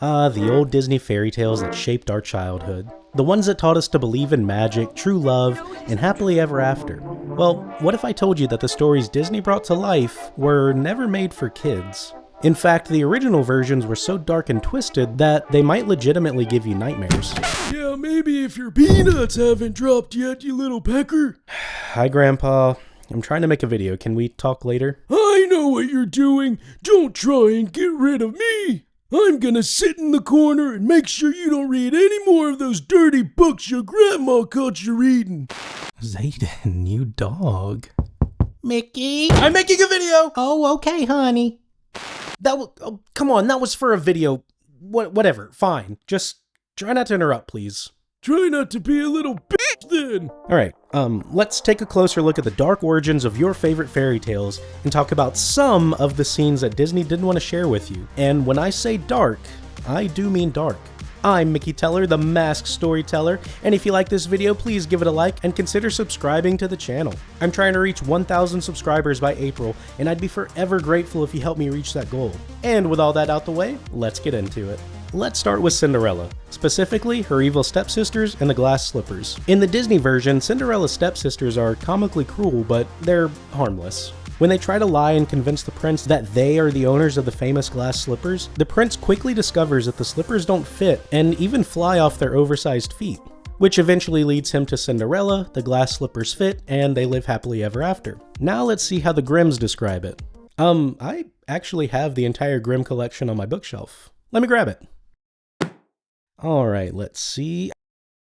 Ah, the old Disney fairy tales that shaped our childhood. The ones that taught us to believe in magic, true love, and happily ever after. Well, what if I told you that the stories Disney brought to life were never made for kids? In fact, the original versions were so dark and twisted that they might legitimately give you nightmares. Yeah, maybe if your peanuts haven't dropped yet, you little pecker. Hi, Grandpa. I'm trying to make a video. Can we talk later? I know what you're doing. Don't try and get rid of me. I'm gonna sit in the corner and make sure you don't read any more of those dirty books your grandma caught you reading. Zayden, you dog. Mickey? I'm making a video! Oh, okay, honey. Come on, that was for a video. Whatever, fine. Just try not to interrupt, please. Try not to be a little bitch then. Alright, let's take a closer look at the dark origins of your favorite fairy tales and talk about some of the scenes that Disney didn't want to share with you. And when I say dark, I do mean dark. I'm Mickey Teller, the masked storyteller, and if you like this video, please give it a like and consider subscribing to the channel. I'm trying to reach 1,000 subscribers by April, and I'd be forever grateful if you help me reach that goal. And with all that out the way, let's get into it. Let's start with Cinderella, specifically her evil stepsisters and the glass slippers. In the Disney version, Cinderella's stepsisters are comically cruel, but they're harmless. When they try to lie and convince the prince that they are the owners of the famous glass slippers, the prince quickly discovers that the slippers don't fit and even fly off their oversized feet, which eventually leads him to Cinderella, the glass slippers fit, and they live happily ever after. Now let's see how the Grimms describe it. I actually have the entire Grimm collection on my bookshelf. Let me grab it. Alright, let's see.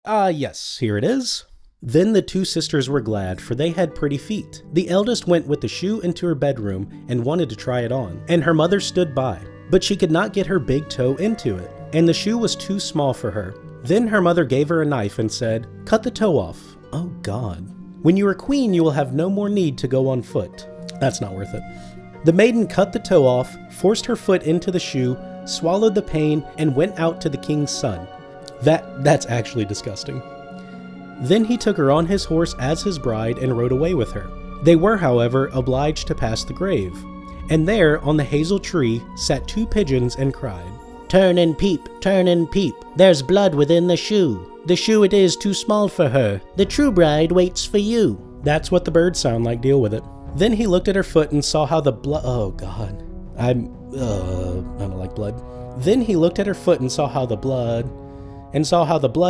Yes, here it is. Then the two sisters were glad, for they had pretty feet. The eldest went with the shoe into her bedroom and wanted to try it on, and her mother stood by. But she could not get her big toe into it, and the shoe was too small for her. Then her mother gave her a knife and said, "Cut the toe off." Oh God. "When you are queen, you will have no more need to go on foot." That's not worth it. The maiden cut the toe off, forced her foot into the shoe, swallowed the pain, and went out to the king's son. That's actually disgusting. Then he took her on his horse as his bride and rode away with her. They were, however, obliged to pass the grave. And there, on the hazel tree, sat two pigeons and cried, Turn and peep, there's blood within the shoe. The shoe it is too small for her. The true bride waits for you." That's what the birds sound like, deal with it. Then he looked at her foot and saw how the blood... Oh God. I don't like blood. Then he looked at her foot and saw how the blood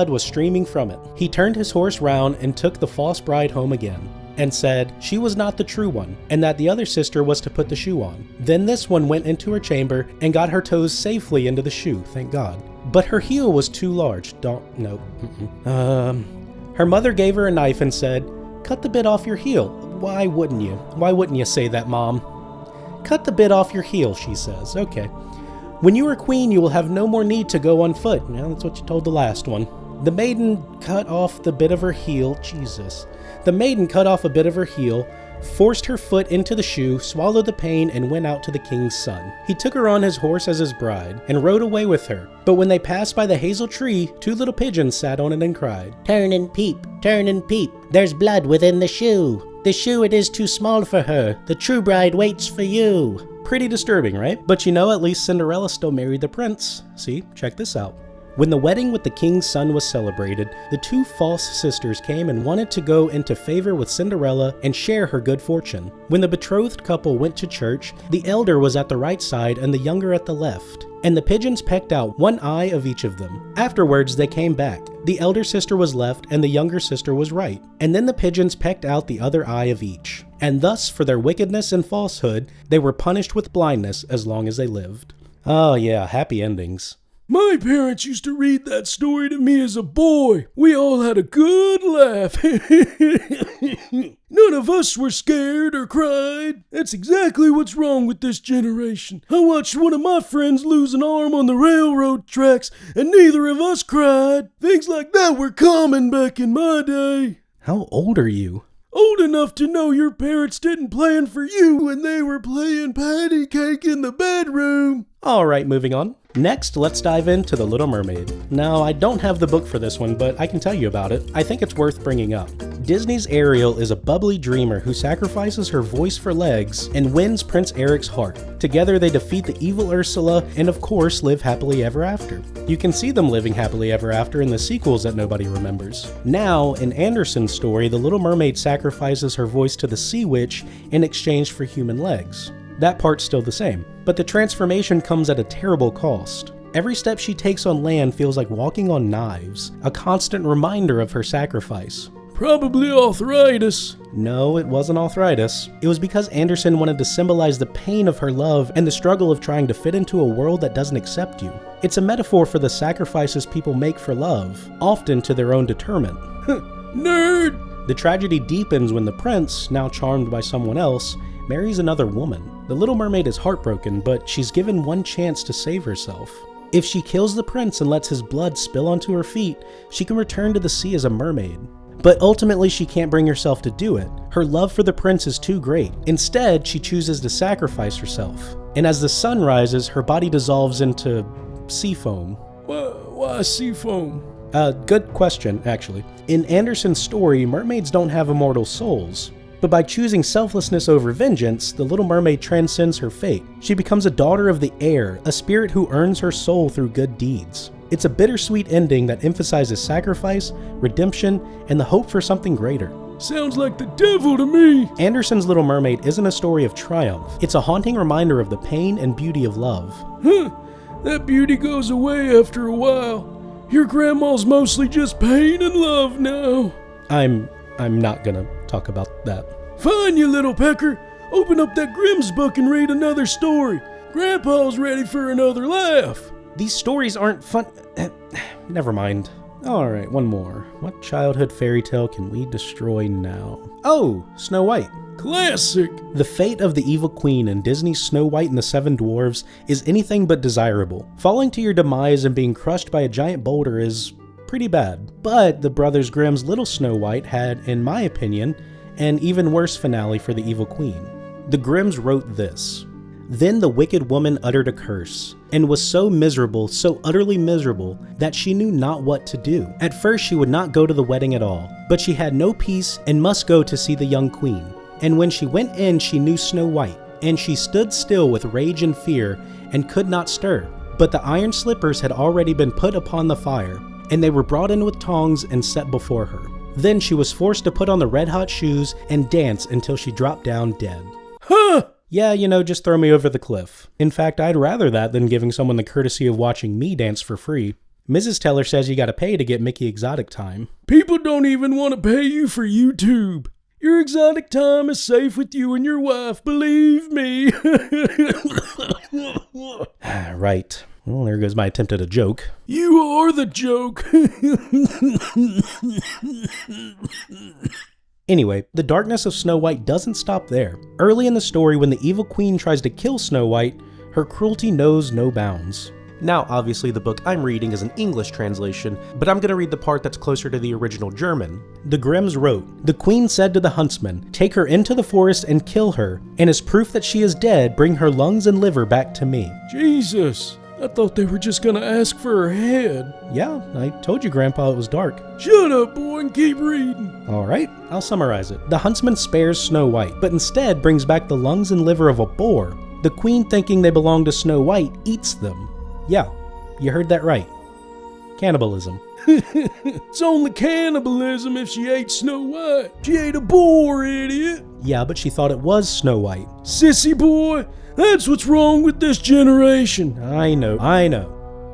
was streaming from it. He turned his horse round and took the false bride home again, and said she was not the true one, and that the other sister was to put the shoe on. Then this one went into her chamber and got her toes safely into the shoe, thank God. But her heel was too large. Her mother gave her a knife and said, "Cut the bit off your heel." Why wouldn't you? Why wouldn't you say that, Mom? "Cut the bit off your heel," she says. Okay. "When you are queen, you will have no more need to go on foot." Now, that's what you told the last one. The maiden cut off the bit of her heel. Jesus. The maiden cut off a bit of her heel, forced her foot into the shoe, swallowed the pain, and went out to the king's son. He took her on his horse as his bride, and rode away with her. But when they passed by the hazel tree, two little pigeons sat on it and cried, Turn and peep, there's blood within the shoe. The shoe it is too small for her. The true bride waits for you." Pretty disturbing, right? But you know, at least Cinderella still married the prince. See, check this out. When the wedding with the king's son was celebrated, the two false sisters came and wanted to go into favor with Cinderella and share her good fortune. When the betrothed couple went to church, the elder was at the right side and the younger at the left, and the pigeons pecked out one eye of each of them. Afterwards, they came back. The elder sister was left and the younger sister was right, and then the pigeons pecked out the other eye of each. And thus, for their wickedness and falsehood, they were punished with blindness as long as they lived. Oh yeah, happy endings. My parents used to read that story to me as a boy. We all had a good laugh. None of us were scared or cried. That's exactly what's wrong with this generation. I watched one of my friends lose an arm on the railroad tracks, and neither of us cried. Things like that were common back in my day. How old are you? Old enough to know your parents didn't plan for you when they were playing patty cake in the bedroom. Alright, moving on. Next, let's dive into The Little Mermaid. Now, I don't have the book for this one, but I can tell you about it. I think it's worth bringing up. Disney's Ariel is a bubbly dreamer who sacrifices her voice for legs and wins Prince Eric's heart. Together, they defeat the evil Ursula and, of course, live happily ever after. You can see them living happily ever after in the sequels that nobody remembers. Now, in Andersen's story, the Little Mermaid sacrifices her voice to the Sea Witch in exchange for human legs. That part's still the same, but the transformation comes at a terrible cost. Every step she takes on land feels like walking on knives, a constant reminder of her sacrifice. Probably arthritis. No, it wasn't arthritis. It was because Andersen wanted to symbolize the pain of her love and the struggle of trying to fit into a world that doesn't accept you. It's a metaphor for the sacrifices people make for love, often to their own detriment. Nerd! The tragedy deepens when the prince, now charmed by someone else, marries another woman. The Little Mermaid is heartbroken, but she's given one chance to save herself. If she kills the prince and lets his blood spill onto her feet, she can return to the sea as a mermaid. But ultimately, she can't bring herself to do it. Her love for the prince is too great. Instead, she chooses to sacrifice herself. And as the sun rises, her body dissolves into seafoam. Why seafoam? Good question, actually. In Andersen's story, mermaids don't have immortal souls. But by choosing selflessness over vengeance, the Little Mermaid transcends her fate. She becomes a daughter of the air, a spirit who earns her soul through good deeds. It's a bittersweet ending that emphasizes sacrifice, redemption, and the hope for something greater. Sounds like the devil to me. Andersen's Little Mermaid isn't a story of triumph. It's a haunting reminder of the pain and beauty of love. That beauty goes away after a while. Your grandma's mostly just pain and love now. I'm not gonna talk about that. Fine, you little pecker. Open up that Grimm's book and read another story. Grandpa's ready for another laugh. These stories aren't fun. Never mind. Alright, one more. What childhood fairy tale can we destroy now? Oh, Snow White. Classic. The fate of the evil queen in Disney's Snow White and the Seven Dwarfs is anything but desirable. Falling to your demise and being crushed by a giant boulder is pretty bad. But the brothers Grimm's Little Snow White had, in my opinion, an even worse finale for the evil queen. The Grimms wrote this. Then the wicked woman uttered a curse, and was so miserable, so utterly miserable, that she knew not what to do. At first she would not go to the wedding at all, but she had no peace and must go to see the young queen. And when she went in she knew Snow White, and she stood still with rage and fear, and could not stir. But the iron slippers had already been put upon the fire, and they were brought in with tongs and set before her. Then she was forced to put on the red-hot shoes and dance until she dropped down dead. Huh! Yeah, just throw me over the cliff. In fact, I'd rather that than giving someone the courtesy of watching me dance for free. Mrs. Teller says you gotta pay to get Mickey Exotic time. People don't even want to pay you for YouTube. Your exotic time is safe with you and your wife, believe me. Right. Well, there goes my attempt at a joke. You are the joke. Anyway, the darkness of Snow White doesn't stop there. Early in the story, when the evil queen tries to kill Snow White, her cruelty knows no bounds. Now, obviously, the book I'm reading is an English translation, but I'm going to read the part that's closer to the original German. The Grimms wrote, "The queen said to the huntsman, 'Take her into the forest and kill her, and as proof that she is dead, bring her lungs and liver back to me.'" Jesus, I thought they were just gonna ask for her head. Yeah, I told you, Grandpa, it was dark. Shut up, boy, and keep reading. Alright, I'll summarize it. The huntsman spares Snow White, but instead brings back the lungs and liver of a boar. The queen, thinking they belong to Snow White, eats them. Yeah, you heard that right. Cannibalism. It's only cannibalism if she ate Snow White. She ate a boar, idiot. Yeah, but she thought it was Snow White. Sissy boy, that's what's wrong with this generation. I know.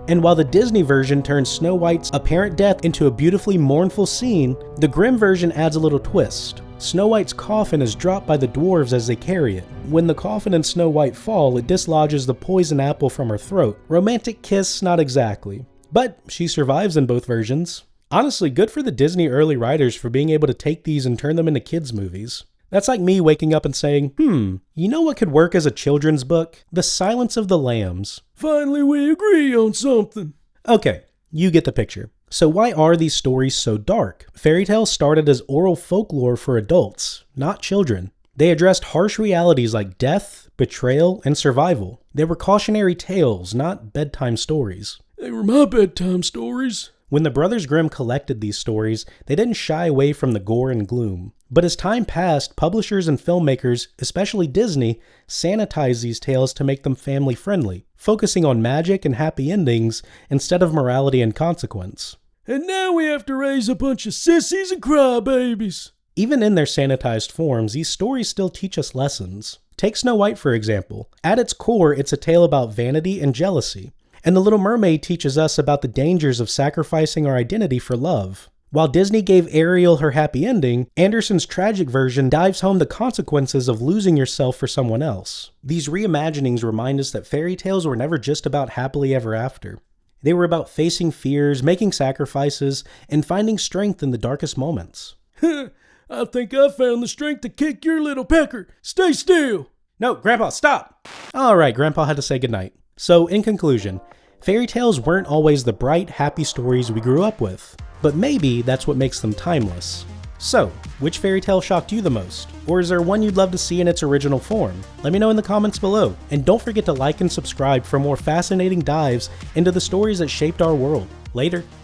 And while the Disney version turns Snow White's apparent death into a beautifully mournful scene, the Grimm version adds a little twist. Snow White's coffin is dropped by the dwarves as they carry it. When the coffin and Snow White fall, it dislodges the poison apple from her throat. Romantic kiss, not exactly. But she survives in both versions. Honestly, good for the Disney early writers for being able to take these and turn them into kids' movies. That's like me waking up and saying, you know what could work as a children's book? The Silence of the Lambs. Finally, we agree on something. Okay, you get the picture. So why are these stories so dark? Fairy tales started as oral folklore for adults, not children. They addressed harsh realities like death, betrayal, and survival. They were cautionary tales, not bedtime stories. They were my bedtime stories. When the Brothers Grimm collected these stories, they didn't shy away from the gore and gloom. But as time passed, publishers and filmmakers, especially Disney, sanitized these tales to make them family-friendly, focusing on magic and happy endings instead of morality and consequence. And now we have to raise a bunch of sissies and crybabies. Even in their sanitized forms, these stories still teach us lessons. Take Snow White, for example. At its core, it's a tale about vanity and jealousy. And The Little Mermaid teaches us about the dangers of sacrificing our identity for love. While Disney gave Ariel her happy ending, Andersen's tragic version dives home the consequences of losing yourself for someone else. These reimaginings remind us that fairy tales were never just about happily ever after. They were about facing fears, making sacrifices, and finding strength in the darkest moments. I think I found the strength to kick your little pecker. Stay still. No, Grandpa, stop! Alright, Grandpa had to say goodnight. So, in conclusion, fairy tales weren't always the bright, happy stories we grew up with. But maybe that's what makes them timeless. So, which fairy tale shocked you the most? Or is there one you'd love to see in its original form? Let me know in the comments below. And don't forget to like and subscribe for more fascinating dives into the stories that shaped our world. Later.